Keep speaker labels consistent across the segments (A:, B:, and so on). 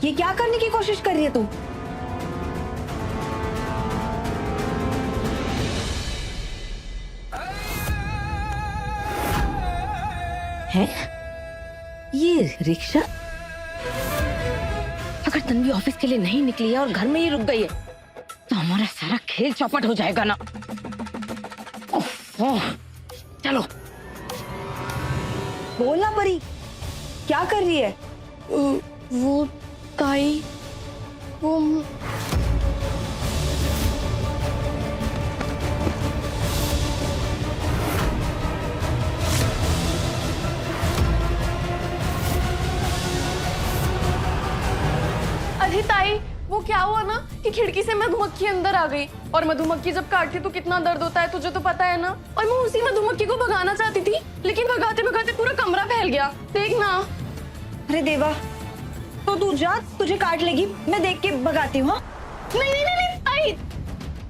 A: ये क्या करने की कोशिश कर रही है तू?
B: है ये रिक्शा? अगर तन्वी ऑफिस के लिए नहीं निकली है और घर में ही रुक गई है तो हमारा सारा खेल चौपट हो जाएगा ना। ओह, चलो।
A: बोलना परी, क्या कर रही है?
C: वो ताई, वो अरे ताई, वो क्या हुआ ना कि खिड़की से मधुमक्खी अंदर आ गई और मधुमक्खी जब काटती तो कितना दर्द होता है, तुझे तो पता है ना। और मैं उसी मधुमक्खी को भगाना चाहती थी, लेकिन भगाते भगाते पूरा कमरा फैल गया। देख ना।
A: अरे देवा, तो तू जा, तुझे काट लेगी, मैं देख के भगाती हूँ।
C: नहीं नहीं नहीं नहीं, ताई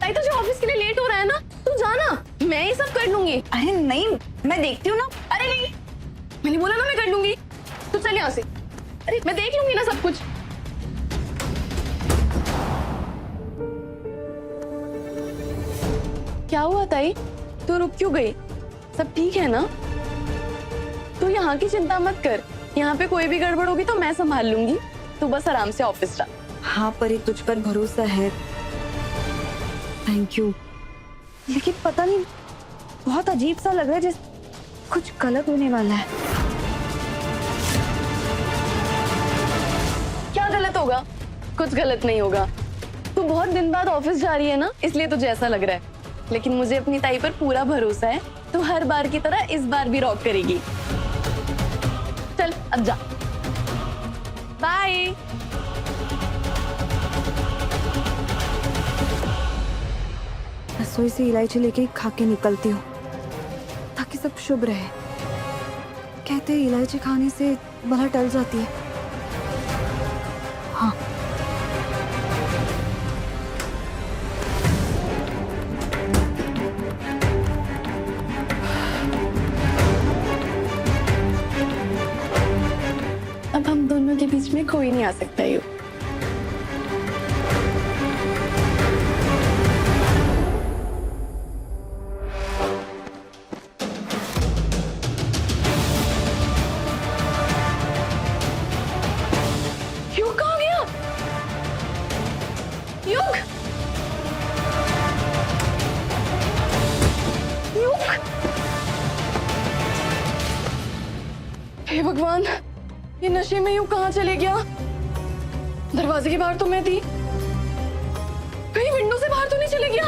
C: ताई तुझे ऑफिस के लिए लेट हो रहा है ना, तू जाना, मैं ये सब कर लूंगी।
A: अरे नहीं, मैं देखती हूँ ना।
C: अरे नहीं, मैंने बोला ना मैं कर लूंगी, तू चल यहाँ से। अरे मैं देख लूंगी ना सब कुछ। क्या हुआ ताई, तू रुक क्यों गई? सब ठीक है ना? तू यहाँ की चिंता मत कर, यहाँ पे कोई भी गड़बड़ होगी तो मैं संभाल लूंगी, तू बस आराम से ऑफिस जा।
A: हाँ परी, तुझ पर भरोसा है, थैंक यू। लेकिन पता नहीं, बहुत अजीब सा लग रहा है, जैसे कुछ गलत होने वाला है।
C: क्या गलत होगा? कुछ गलत नहीं होगा। तू बहुत दिन बाद ऑफिस जा रही है ना, इसलिए तुझे ऐसा लग रहा है, लेकिन मुझे अपनी ताई पर पूरा भरोसा है, तू हर बार की तरह इस बार भी रॉक करेगी। चल अब जा, बाय।
A: रसोई से इलायची लेके खा के निकलती हूँ ताकि सब शुभ रहे। कहते हैं इलायची खाने से बला टल जाती है। हाँ,
C: अब हम दोनों के बीच में कोई नहीं आ सकता यू। युग कहाँ गया? युग, युग, हे भगवान, ये नशे में यूं कहाँ चले गया? दरवाजे के बाहर तो मैं थी, कहीं विंडो से बाहर तो नहीं चले गया?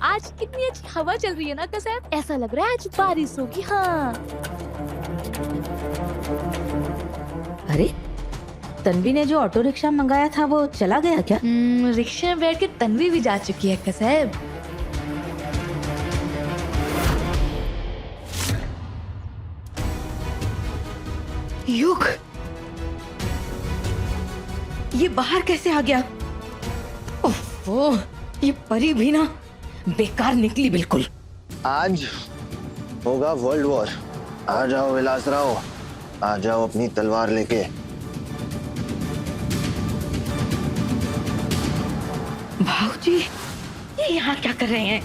D: आज कितनी अच्छी हवा चल रही है ना कसैब, ऐसा लग रहा है आज बारिश होगी। हाँ,
B: अरे तन्वी ने जो ऑटो रिक्शा मंगाया था वो चला गया क्या?
D: रिक्शा में बैठ के तन्वी भी जा चुकी है कसैब।
B: युग, ये बाहर कैसे आ गया? ओह, ये परी भी ना बेकार निकली बिल्कुल।
E: आज होगा वर्ल्ड वॉर। आ जाओ विलासराव, आ जाओ अपनी तलवार लेके।
B: भाऊजी, ये यहाँ क्या कर रहे हैं?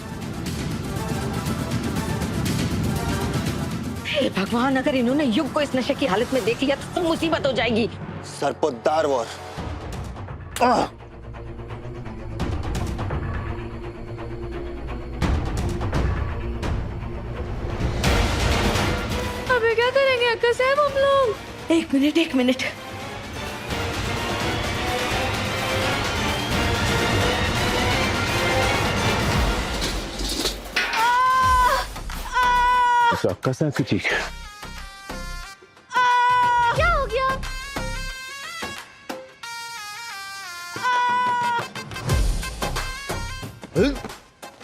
B: हे भगवान, अगर इन्होंने युग को इस नशे की हालत में देख लिया तो मुसीबत हो जाएगी।
E: सरपोतदार वॉर।
C: अबे क्या करेंगे अक्का साहब हम लोग?
B: एक मिनट, एक मिनट।
F: अक्का साहब की चीख।
D: क्या हो गया?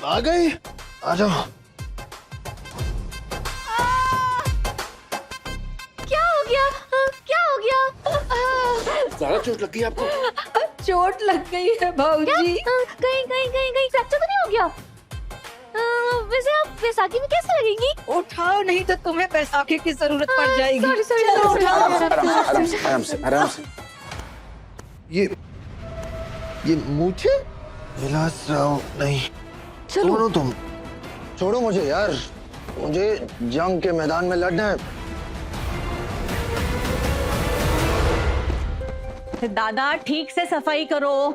E: आ गए, आ जाओ।
D: क्या हो गया? क्या हो गया?
F: ज्यादा चोट लगी आपको?
B: चोट लग गई है भाऊजी।
D: कहीं कहीं कहीं कहीं फ्रैक्चर तो नहीं हो गया? वैसे आप बैसाखी में कैसे लगेंगी?
B: उठाओ नहीं तो तुम्हें बैसाखी की जरूरत पड़ जाएगी।
D: सॉरी सॉरी
E: आराम से आराम से। ये मुझे विलास राव नहीं, छोड़ो तुम, छोड़ो मुझे यार, मुझे जंग के मैदान में लड़ना है।
G: दादा ठीक से सफाई करो।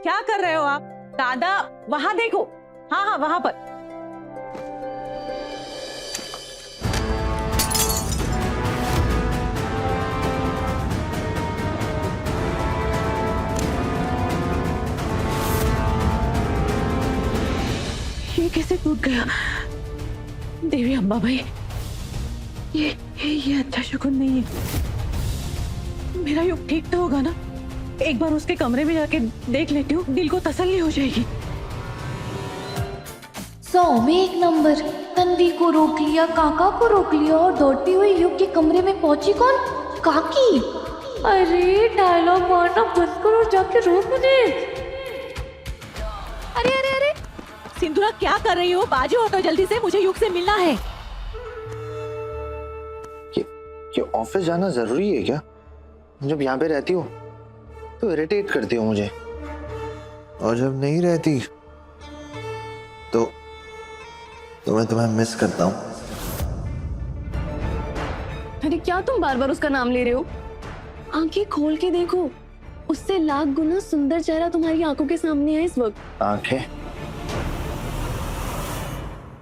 G: क्या कर रहे हो आप? दादा वहां देखो। हाँ हाँ वहां पर। ये कैसे टूट गया? देवी अम्बा भाई, ये अच्छा शुक्र नहीं है। मेरा युग ठीक तो होगा ना? एक बार उसके कमरे में जाके देख लेती हूँ, दिल को तसल्ली हो जाएगी।
D: 100 में 1 नंबर। तन्वी को रोक लिया, काका को रोक लिया और दौड़ती हुई युग के कमरे में पहुंची कौन? काकी। अरे डायलॉग मारना बंद करो और जाके रोक मुझे। अरे अरे अरे
G: सिंधुरा क्या कर रही हो? बाजू हो तो जल्दी से, मुझे युग से मिलना है।
E: ये ऑफिस जाना जरूरी है क्या? जब यहाँ पे रहती हो तो इरिटेट करती हो मुझे, और जब नहीं रहती तो मैं तुम्हें मिस करता हूँ।
C: अरे क्या तुम बार बार उसका नाम ले रहे हो? आंखें खोल के देखो, उससे लाख गुना सुंदर चेहरा तुम्हारी आंखों के सामने है इस वक्त।
E: आंखें?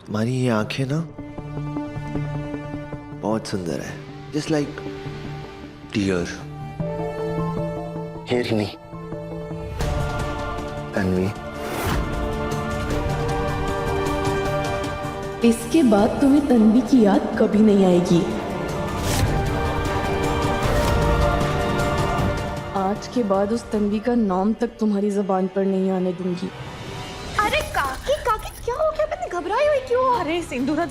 E: तुम्हारी ये आंखें ना बहुत सुंदर है, जस्ट लाइक डियर। हिरनी, तन्वी।
G: इसके बाद तुम्हें तन्वी की याद कभी नहीं आएगी।
C: आज के बाद उस तन्वी का नाम तक तुम्हारी जुबान पर नहीं आने दूंगी।
D: अरे काकी काकी क्या हो गया? मैंने घबराई हुई क्यों?
G: अरे सिंधुरा,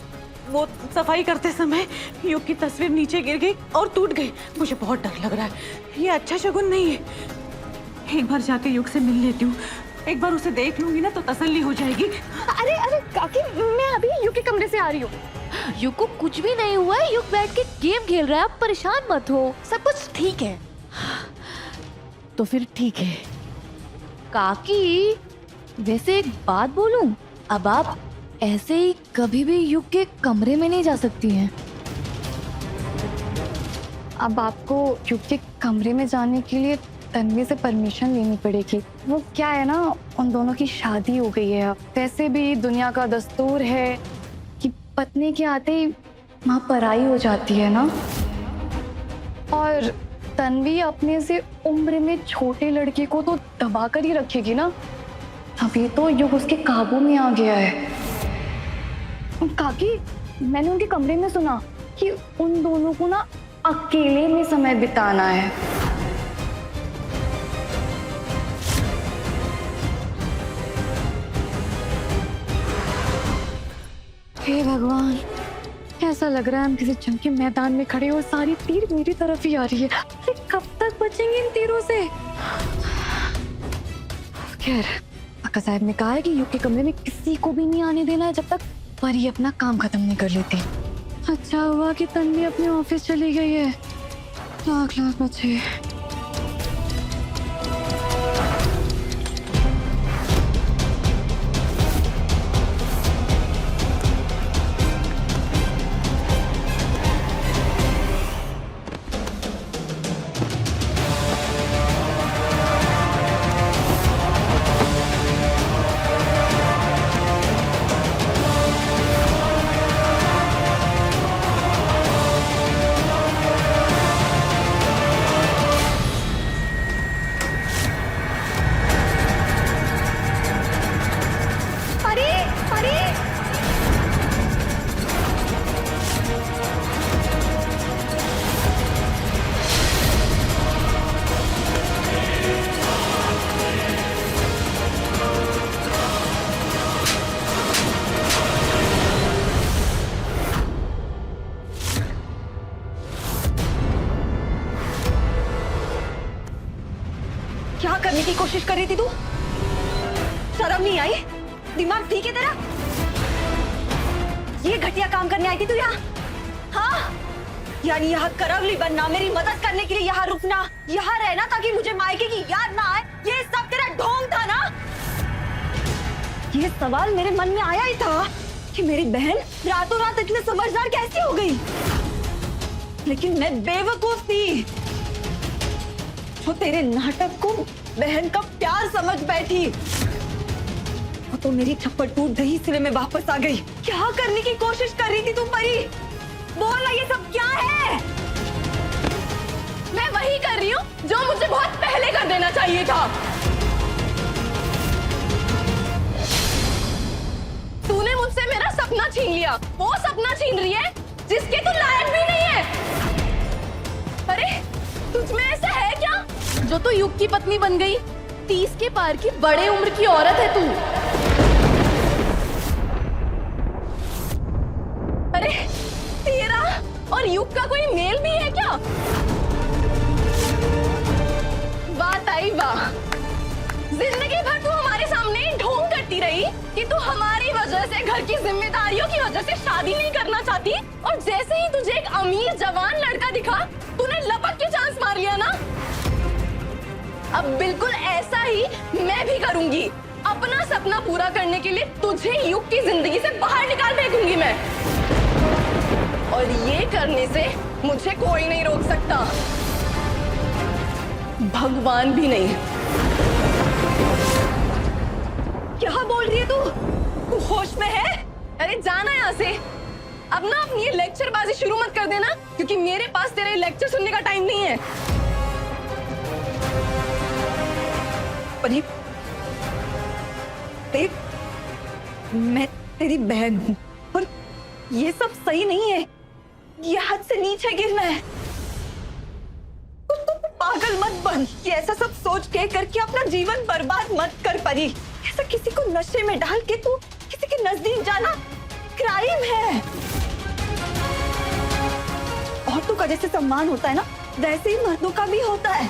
G: वो सफाई करते समय युग की तस्वीर नीचे गिर गई और टूट गई। मुझे बहुत डर लग रहा है, ये अच्छा शगुन नहीं है। एक बार जाके युग से मिल लेती हूँ, एक बार उसे देख लूंगी ना तो तसल्ली हो जाएगी।
C: अरे अरे काकी, मैं अभी युग के कमरे से आ रही हूँ।
D: युग को कुछ भी नहीं हुआ है। युग बैठ के गेम खेल रहा है, आप परेशान मत हो, सब कुछ ठीक है।
G: तो फिर ठीक है।
D: काकी वैसे एक बात बोलूं, अब आप ऐसे ही कभी भी युग के कमरे में नहीं जा सकती हैं।
C: अब आपको युग के कमरे में जाने के लिए तन्वी से परमिशन लेनी पड़ेगी। वो क्या है ना, उन दोनों की शादी हो गई है। अब वैसे भी दुनिया का दस्तूर है कि पत्नी के आते ही माँ पराई हो जाती है ना। और तन्वी अपने से उम्र में छोटे लड़के को तो दबा कर ही रखेगी ना। अभी तो युग उसके काबू में आ गया है। काकी, मैंने उनके कमरे में सुना कि उन दोनों को ना अकेले में समय बिताना है। हे भगवान, ऐसा लग रहा है हम किसी जंग के मैदान में खड़े और सारी तीर मेरी तरफ ही आ रही है। अरे कब तक बचेंगे इन तीरों से? खैर, काका साहब ने कहा है कि युग के कमरे में किसी को भी नहीं आने देना है जब तक परी अपना काम खत्म नहीं कर लेती। अच्छा हुआ कि तन्वी अपने ऑफिस चली गई है। लाख लाख बचे।
B: क्या करने की कोशिश कर रही थी तू? शर्म नहीं आई? दिमाग ठीक है तेरा?
A: ये घटिया काम करने आई थी तू यहाँ? हाँ, यानी यहाँ करवली बनना, मेरी मदद करने के लिए यहाँ रुकना, यहाँ रहना ताकि मुझे मायके की याद ना आए, ये सब तेरा ढोंग था ना? ये सवाल मेरे मन में आया ही था कि मेरी बहन रातों रात इतने समझदार कैसे हो गई, लेकिन मैं बेवकूफ थी जो तेरे नाटक को बहन का प्यार समझ बैठी। वो तो मेरी थप्पड़ टूट गई, इसलिए मैं वापस आ गई। क्या करने की कोशिश कर रही थी तुम परी? बोल ना, ये सब क्या है?
C: मैं वही कर रही हूँ जो मुझे बहुत पहले कर देना चाहिए था। तूने मुझसे मेरा सपना छीन लिया, वो सपना छीन रही है जिसके तू लायक भी नहीं है। अरे तुझमें ऐसा है क्या जो तू युग की पत्नी बन गई? 30 के पार की बड़े उम्र की औरत है तू। अरे तेरा और युग का कोई मेल भी है क्या? बात आई वाह, जिंदगी भर तू हमारे सामने ढोंग करती रही कि तू हमारी वजह से, घर की जिम्मेदारियों की वजह से शादी नहीं करना चाहती, और जैसे ही तुझे एक अमीर जवान लड़का दिखा तूने लपक के चांस मार लिया ना। अब बिल्कुल ऐसा ही मैं भी करूंगी। अपना सपना पूरा करने के लिए तुझे युग की जिंदगी से बाहर निकाल फेंकूंगी मैं, और ये करने से मुझे कोई नहीं रोक सकता, भगवान भी नहीं।
A: क्या बोल रही है तू? तू होश में है?
C: अरे जाना यहाँ से। अब ना अपनी ये लेक्चरबाजी शुरू मत कर देना, क्योंकि मेरे पास तेरे लेक्चर सुनने का टाइम नहीं है।
A: परी, देख, मैं तेरी बहन हूँ और ये सब सही नहीं है। ये हद से नीचे गिरना है। तू पागल मत बन। ये ऐसा सब सोच के करके अपना जीवन बर्बाद मत कर परी। ऐसा किसी को नशे में डाल के तू किसी के नजदीक जाना क्राइम है। औरतों का जैसे सम्मान होता है ना, वैसे ही मर्दों का भी होता है।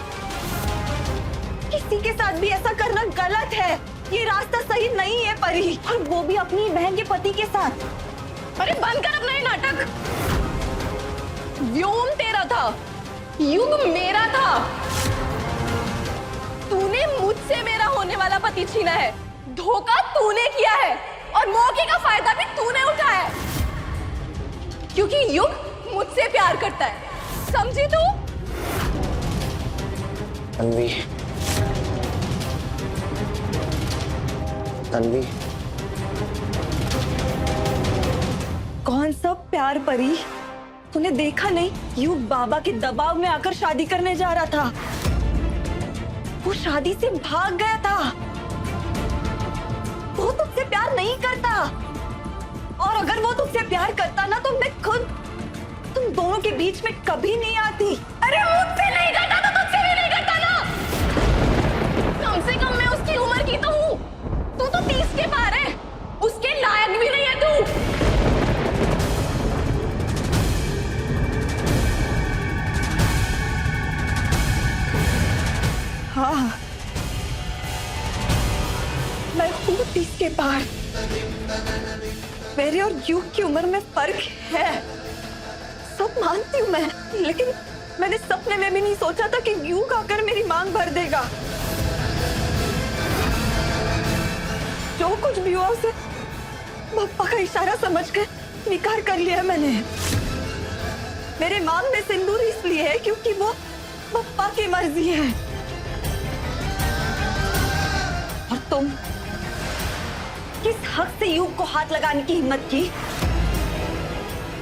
A: किसी के साथ भी ऐसा करना गलत है। ये रास्ता सही नहीं है परी, और वो भी अपनी बहन के पति के साथ।
C: अरे बंद कर अपना ये नाटक। व्योम तेरा था, युग मेरा था। तूने मुझसे मेरा होने वाला पति छीना है, धोखा तूने किया है, और मौके का फायदा भी तूने उठाया है, क्योंकि युग मुझसे प्यार करता है। समझी तू?
E: तन्वी, तन्वी,
A: कौन सा प्यार परी? तूने देखा नहीं, युग बाबा के दबाव में आकर शादी करने जा रहा था। वो शादी से भाग गया था। वो तुझसे प्यार नहीं करता, और अगर वो तुझसे प्यार करता ना, तो मैं खुद तुम दोनों के बीच में कभी नहीं आती।
C: अरे मुझसे नहीं करता तो तुझसे भी नहीं करता ना। कम से कम मैं उसकी उम्र की तो हूँ। तू तो 30 के पार है, उसके लायक भी नहीं है तू।
A: हाँ, मैं हूँ 30 के पार। मेरे और युग की उम्र में फर्क है, सब मानती हूँ मैं, लेकिन मैंने सपने में भी नहीं सोचा था कि युग आकर मेरी मांग भर देगा। जो कुछ भी हुआ उसे पप्पा का इशारा समझकर स्वीकार कर लिया मैंने। मेरे मांग में सिंदूर इसलिए है क्योंकि वो पप्पा की मर्जी है। और तुम किस हक से युग को हाथ लगाने की हिम्मत की?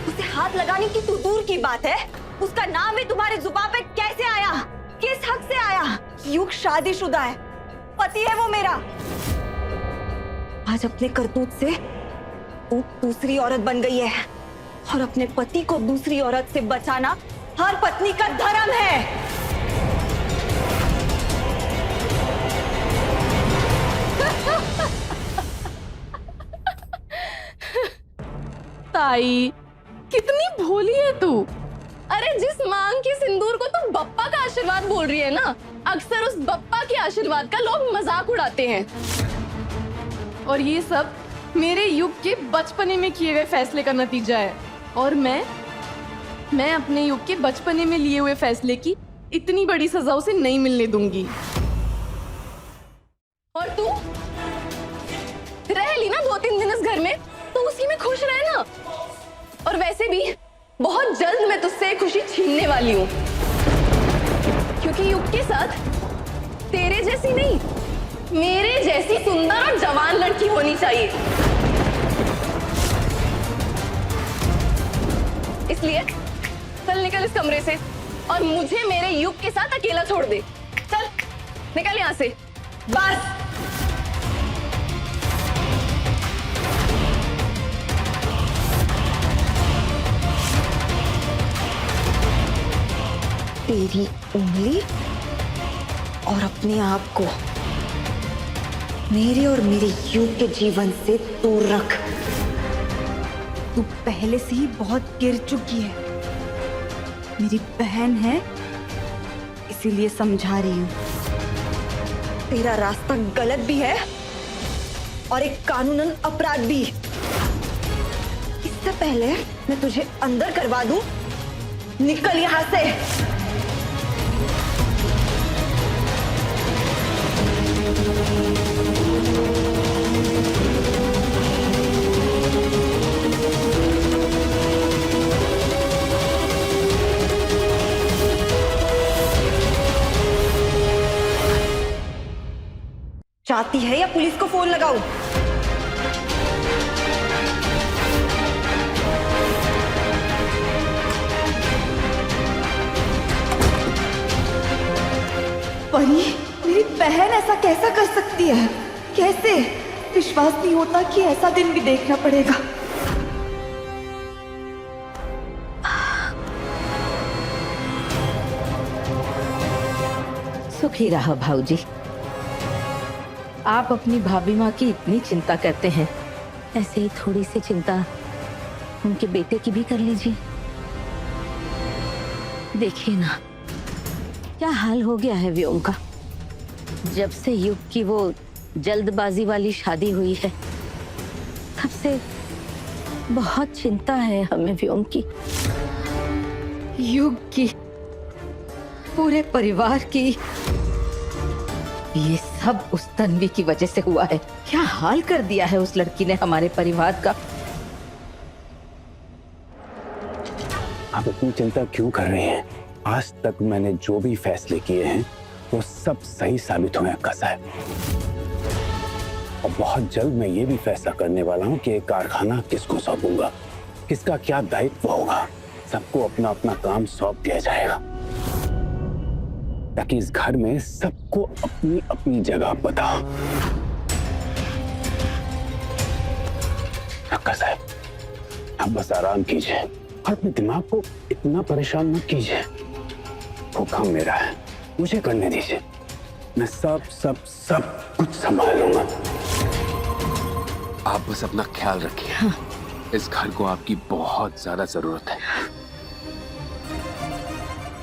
A: उसे हाथ लगाने की तो दूर की बात है, उसका नाम भी तुम्हारे जुबान पे कैसे आया? किस हक से आया? युग शादीशुदा है, पति है वो मेरा। आज अपने करतूत से वो दूसरी औरत बन गई है, और अपने पति को दूसरी औरत से बचाना हर पत्नी का धर्म है।
C: ताई, कितनी भोली है तू। अरे जिस मांग के सिंदूर को तुम बप्पा का आशीर्वाद बोल रही है ना, अक्सर उस बप्पा के आशीर्वाद का लोग मजाक उड़ाते हैं, और ये सब मेरे युग के बचपने में किए गए फैसले का नतीजा है। और मैं अपने युग के बचपने में लिए हुए फैसले की इतनी बड़ी सजा उसे नहीं मिलने दूंगी। और तू रह ली ना 2-3 दिन इस घर में, तो उसी में खुश रह ना। और वैसे भी बहुत जल्द मैं तुझसे खुशी छीनने वाली हूँ, क्योंकि युग के साथ तेरे जैसी नहीं, मेरे जैसी सुंदर और जवान लड़की होनी चाहिए। इसलिए चल निकल इस कमरे से और मुझे मेरे युग के साथ अकेला छोड़ दे। चल निकल यहाँ से।
A: बस तेरी उंगली और अपने आप को मेरे और मेरे युग के जीवन से दूर रख। तू पहले से ही बहुत गिर चुकी है। मेरी बहन है, इसीलिए समझा रही हूँ। तेरा रास्ता गलत भी है और एक कानूनन अपराध भी। इससे पहले मैं तुझे अंदर करवा दूं, निकल यहां से। चाहती है या पुलिस को फोन लगाऊं?
B: परी, मेरी बहन ऐसा कैसा कर सकती है? कैसे? विश्वास नहीं होता कि ऐसा दिन भी देखना पड़ेगा। सुखी रहो भाऊजी। आप अपनी भाभी माँ की इतनी चिंता करते हैं, ऐसे ही थोड़ी सी चिंता उनके बेटे की भी कर लीजिए। देखिए ना क्या हाल हो गया है व्योम का। जब से युग की वो जल्दबाजी वाली शादी हुई है, तब से बहुत चिंता है हमें व्योम की, युग की, पूरे परिवार की। ये सब उस तन्वी की वजह से हुआ है। क्या हाल कर दिया है उस लड़की ने हमारे परिवार का।
F: आप इतनी चिंता क्यों कर रही हैं? आज तक मैंने जो भी फैसले किए हैं वो सब सही साबित हुए हैं कसाई। और बहुत जल्द मैं ये भी फैसला करने वाला हूँ कि कारखाना किसको सौंपूंगा, किसका क्या दायित्व होगा। सबको अपना अपना काम सौंप दिया जाएगा, ताकि इस घर में सबको अपनी अपनी जगह पता हो। कसाई, आप बस आराम कीजिए और अपने दिमाग को इतना परेशान मत कीजिए। वो काम मेरा है, मुझे करने दीजिए। मैं सब सब सब कुछ संभाल लूंगा।
H: आप बस अपना ख्याल रखिए। हाँ। इस घर को आपकी बहुत ज्यादा जरूरत है।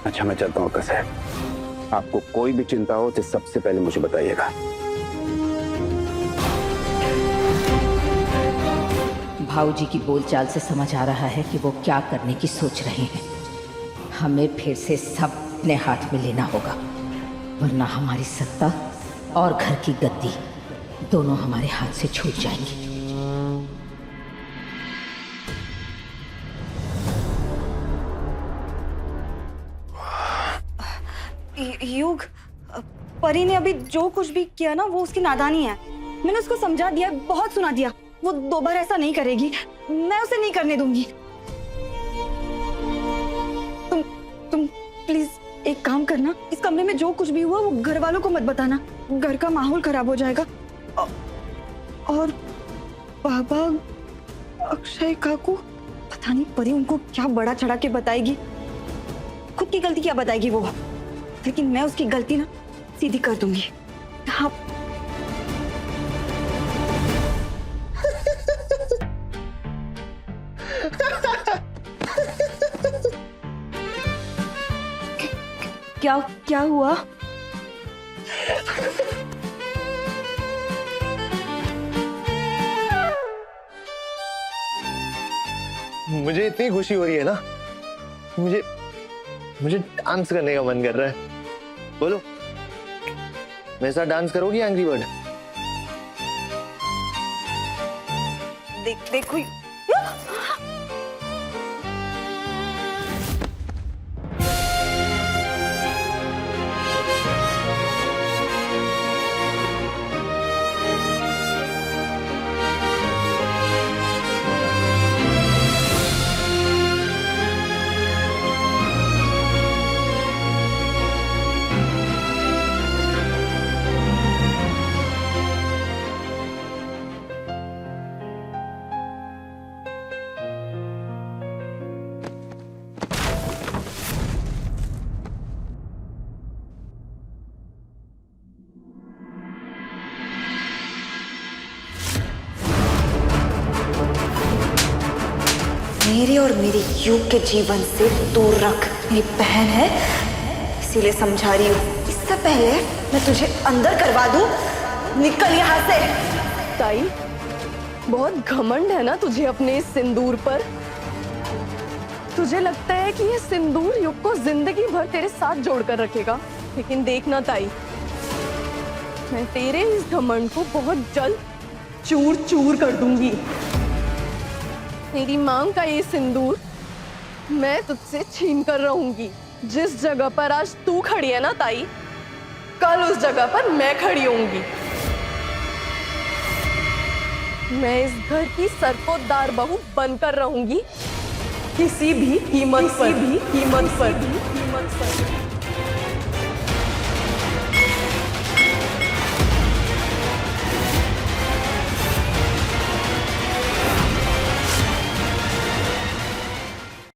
F: अच्छा मैं चलता हूँ कसाई। आपको कोई भी चिंता हो तो सबसे पहले मुझे बताइएगा।
B: भाऊजी की बोलचाल से समझ आ रहा है कि वो क्या करने की सोच रहे हैं। हमें फिर से सब अपने हाथ में लेना होगा, वरना हमारी सत्ता और घर की गद्दी दोनों हमारे हाथ से छूट जाएंगी।
A: युग, परी ने अभी जो कुछ भी किया ना वो उसकी नादानी है। मैंने उसको समझा दिया, बहुत सुना दिया। वो दोबारा ऐसा नहीं करेगी, मैं उसे नहीं करने दूंगी। तुम प्लीज एक काम करना, इस कमरे में जो कुछ भी हुआ वो घर वालों को मत बताना, घर का माहौल खराब हो जाएगा। और बाबा, अक्षय काकू, पता नहीं परी उनको क्या बड़ा चढ़ा के बताएगी। खुद की गलती क्या बताएगी वो, लेकिन मैं उसकी गलती ना सीधी कर दूंगी। हाँ। क्या हुआ?
E: मुझे इतनी खुशी हो रही है ना, मुझे मुझे डांस करने का मन कर रहा है। बोलो, मेरे साथ डांस करोगी एंग्री बर्ड?
A: देखो मेरे और मेरे युग के जीवन से दूर रख। मेरी बहन है, इसीलिए समझा रही हूँ। इससे पहले मैं तुझे अंदर करवा दूं, निकल यहाँ से।
C: ताई, बहुत घमंड है ना तुझे अपने इस सिंदूर पर। तुझे लगता है कि ये सिंदूर युग को जिंदगी भर तेरे साथ जोड़कर रखेगा, लेकिन देखना ताई, मैं तेरे इस घमंड को बहुत जल्द चूर चूर कर दूंगी। तेरी मांग का ये सिंदूर मैं तुझसे छीन कर रहूंगी। जिस जगह पर आज तू खड़ी है ना ताई, कल उस जगह पर मैं खड़ी होंगी। मैं इस घर की सरपोतदार बहू बनकर रहूंगी, किसी भी कीमत पर।